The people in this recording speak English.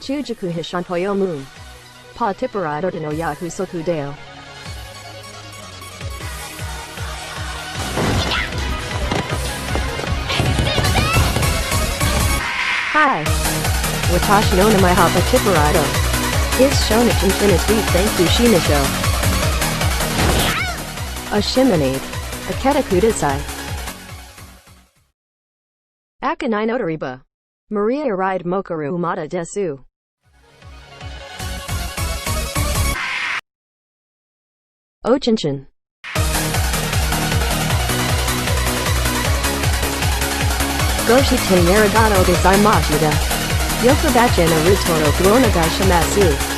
Chujuku Hishan Toyo Moon. Pa Tipperado no Yahoo Soku Deo. Hi. Watashi no namae hapa Tipperado. Is Shonichi Infinity thank you Shinisho. A Shimonade. A Ketakudasai. Akanai Notariba. Maria Ride Mokaru Umada Desu. Ochinchin. Goshite Yaragato Gazaimashida. Yokobachi no Rutoro Kuronagai Shimasu.